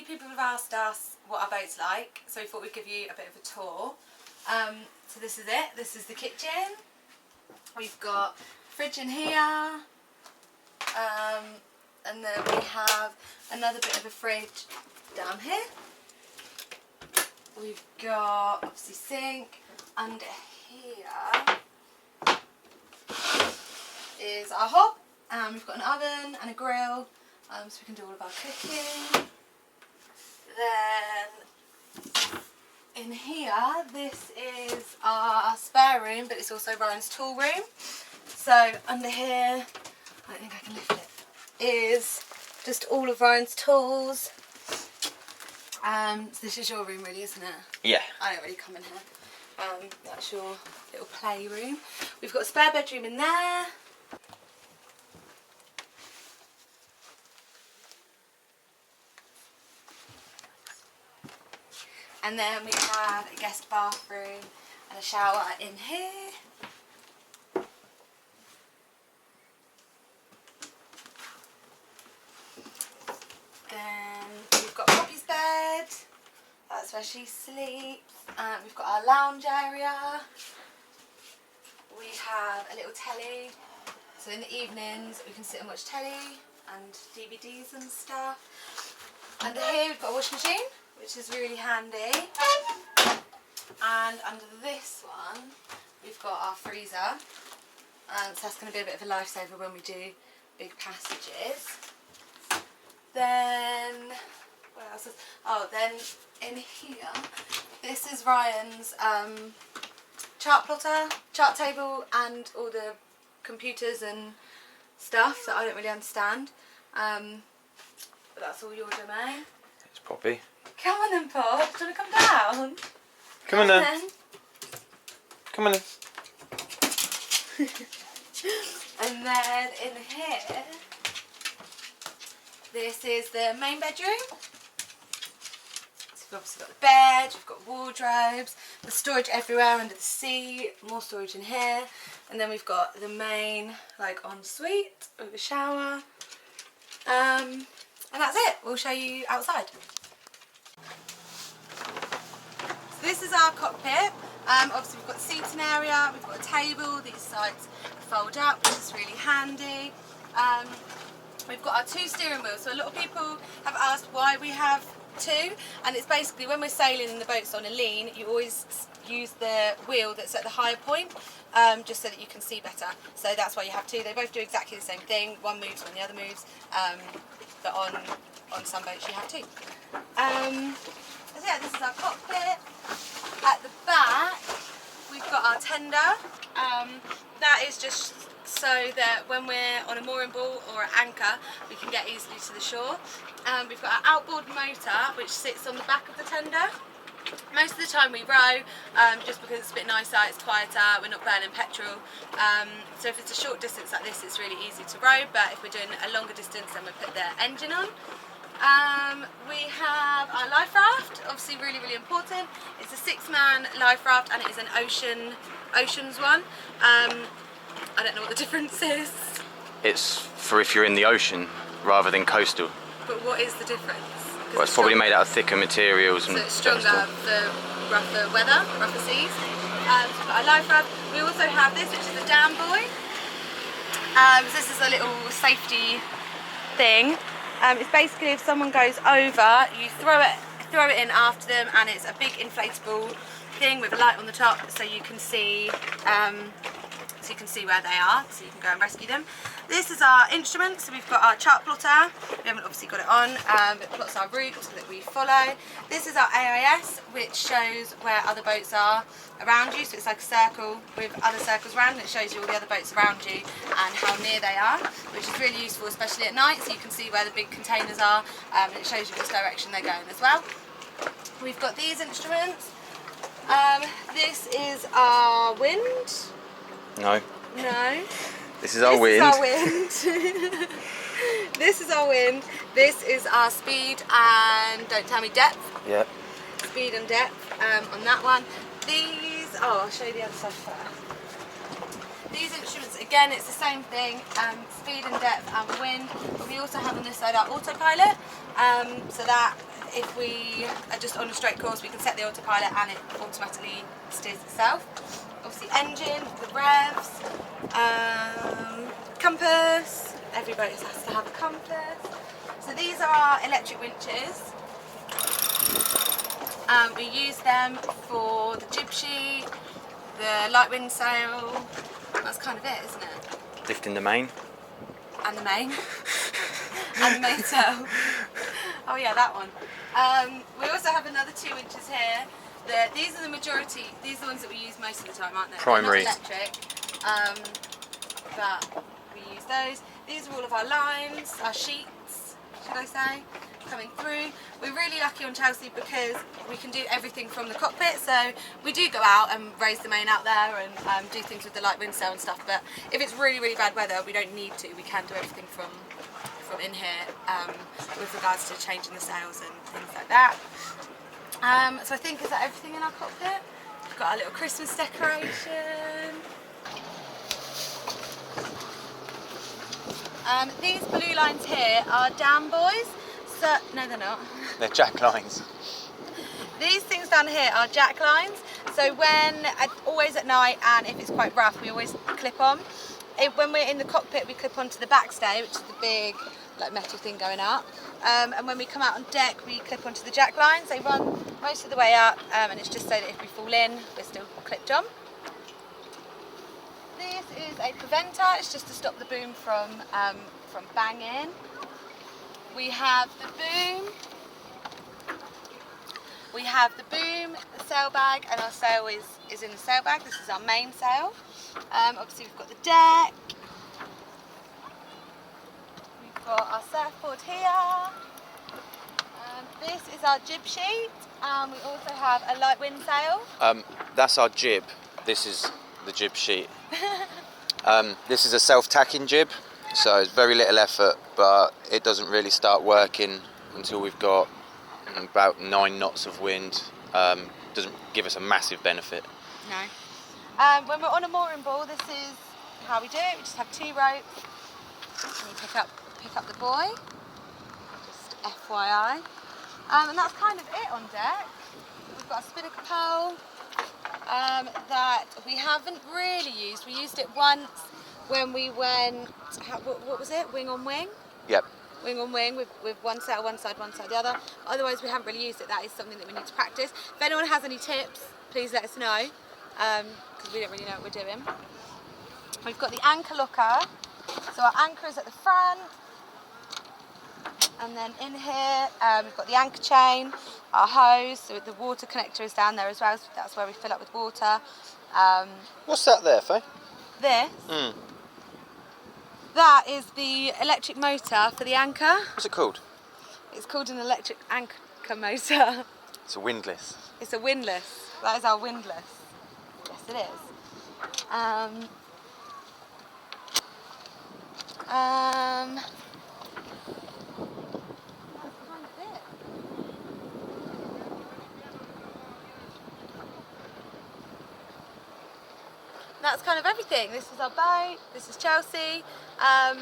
people have asked us what our boat's like, so we thought we'd give you a bit of a tour. So this is it. This is the kitchen. We've got a fridge in here, and then we have another bit of a fridge down here. We've got obviously sink. Under here is our hob. We've got an oven and a grill, so we can do all of our cooking. Then in here, this is our spare room, but it's also Ryan's tool room. So under here, I don't think I can lift it, is just all of Ryan's tools. So this is your room really, isn't it? Yeah. I don't really come in here. That's your little playroom. We've got a spare bedroom in there. And then we have a guest bathroom and a shower in here. Then we've got Poppy's bed. That's where she sleeps. We've got our lounge area. We have a little telly. So in the evenings we can sit and watch telly and DVDs and stuff. Under here we've got a washing machine, which is really handy. And under this one we've got our freezer. So that's going to be a bit of a lifesaver when we do big passages. Then, what else is, oh, then in here, this is Ryan's chart plotter, chart table, and all the computers and stuff that I don't really understand. But that's all your domain. It's Poppy. Come on then, Pop. Do you want to come down? Come on then. Come on then. And then in here, this is the main bedroom. So we've obviously got the bed, we've got wardrobes, there's storage everywhere under the seat, more storage in here. And then we've got the main ensuite with a shower. And that's it. We'll show you outside. So this is our cockpit. Obviously we've got the seating area, we've got a table, these sides fold up, which is really handy. We've got our 2 steering wheels, so a lot of people have asked why we have 2, and it's basically when we're sailing and the boat's on a lean, you always use the wheel that's at the higher point, just so that you can see better. So that's why you have 2. They both do exactly the same thing, one moves when the other moves, but on some boats you have 2. So yeah, this is our cockpit. At the back we've got our tender. That is just so that when we're on a mooring ball or an anchor we can get easily to the shore. We've got our outboard motor which sits on the back of the tender. Most of the time we row, just because it's a bit nicer, it's quieter, we're not burning petrol. So if it's a short distance like this it's really easy to row, but if we're doing a longer distance then we put the engine on. We have our life raft, obviously really important. It's a 6-man life raft and it is an oceans one. I don't know what the difference is. It's for if you're in the ocean rather than coastal. But what is the difference? Well, it's probably made out of thicker materials. So and it's stronger for rougher weather, rougher seas. So we've got our life raft. We also have this, which is a dam buoy. So this is a little safety thing. It's basically if someone goes over, you throw it in after them, and it's a big inflatable thing with a light on the top, so you can see where they are, so you can go and rescue them. This is our instrument, so we've got our chart plotter. We haven't obviously got it on, it plots our route that we follow. This is our AIS, which shows where other boats are around you, so it's like a circle with other circles around, and it shows you all the other boats around you and how near they are, which is really useful, especially at night, so you can see where the big containers are, and it shows you which direction they're going as well. We've got these instruments. This is our wind. No. No. This is our wind. This is our wind. This is our speed and don't tell me depth. Yep. Speed and depth on that one. These, I'll show you the other side first. These instruments, again, it's the same thing, speed and depth and wind. But we also have on this side our autopilot. So that if we are just on a straight course, we can set the autopilot and it automatically steers itself. Obviously engine, the revs, compass, every boat has to have a compass. So these are our electric winches. We use them for the jib sheet, the light wind sail, that's kind of it, isn't it? Lifting the main. And the main. And the mainsail. Oh yeah, that one. We also have another 2 winches here. These are the majority, these are the ones that we use most of the time, aren't they? Primary. They're not electric, but we use those. These are all of our lines, our sheets, should I say, coming through. We're really lucky on Chelsea because we can do everything from the cockpit, so we do go out and raise the main out there and do things with the light wind sail and stuff, but if it's really, really bad weather, we don't need to. We can do everything from in here with regards to changing the sails and things like that. So I think, is that everything in our cockpit? We've got our little Christmas decoration. These blue lines here are dam buoys. So, no they're not. They're jack lines. These things down here are jack lines. So always at night, and if it's quite rough, we always clip on. When we're in the cockpit, we clip onto the backstay, which is the big like metal thing going up. And when we come out on deck, we clip onto the jack lines. They run most of the way up, and it's just so that if we fall in, we're still clipped on. This is a preventer. It's just to stop the boom from banging. We have the boom. We have the boom, the sail bag, and our sail is in the sail bag. This is our mainsail. Obviously we've got the deck. We've got our surfboard here. This is our jib sheet. We also have a light wind sail. That's our jib. This is the jib sheet. This is a self-tacking jib, so it's very little effort, but it doesn't really start working until we've got about 9 knots of wind. Doesn't give us a massive benefit. No. When we're on a mooring ball, this is how we do it. We just have 2 ropes. And you pick up the buoy. Just FYI. And that's kind of it on deck. We've got a spinnaker pole that we haven't really used. We used it once when we went, what was it? Wing on wing? Yep. Wing on wing with one sail, one side, the other. Otherwise, we haven't really used it. That is something that we need to practice. If anyone has any tips, please let us know, because we don't really know what we're doing. We've got the anchor looker. So our anchor is at the front. And then in here, we've got the anchor chain, our hose, so the water connector is down there as well, so that's where we fill up with water. What's that there, Faye? This, that is the electric motor for the anchor. What's it called? It's called an electric anchor motor. It's a windlass. It's a windlass. That is our windlass. Yes, it is. That's kind of everything. This is our boat, this is Chelsea. Yeah.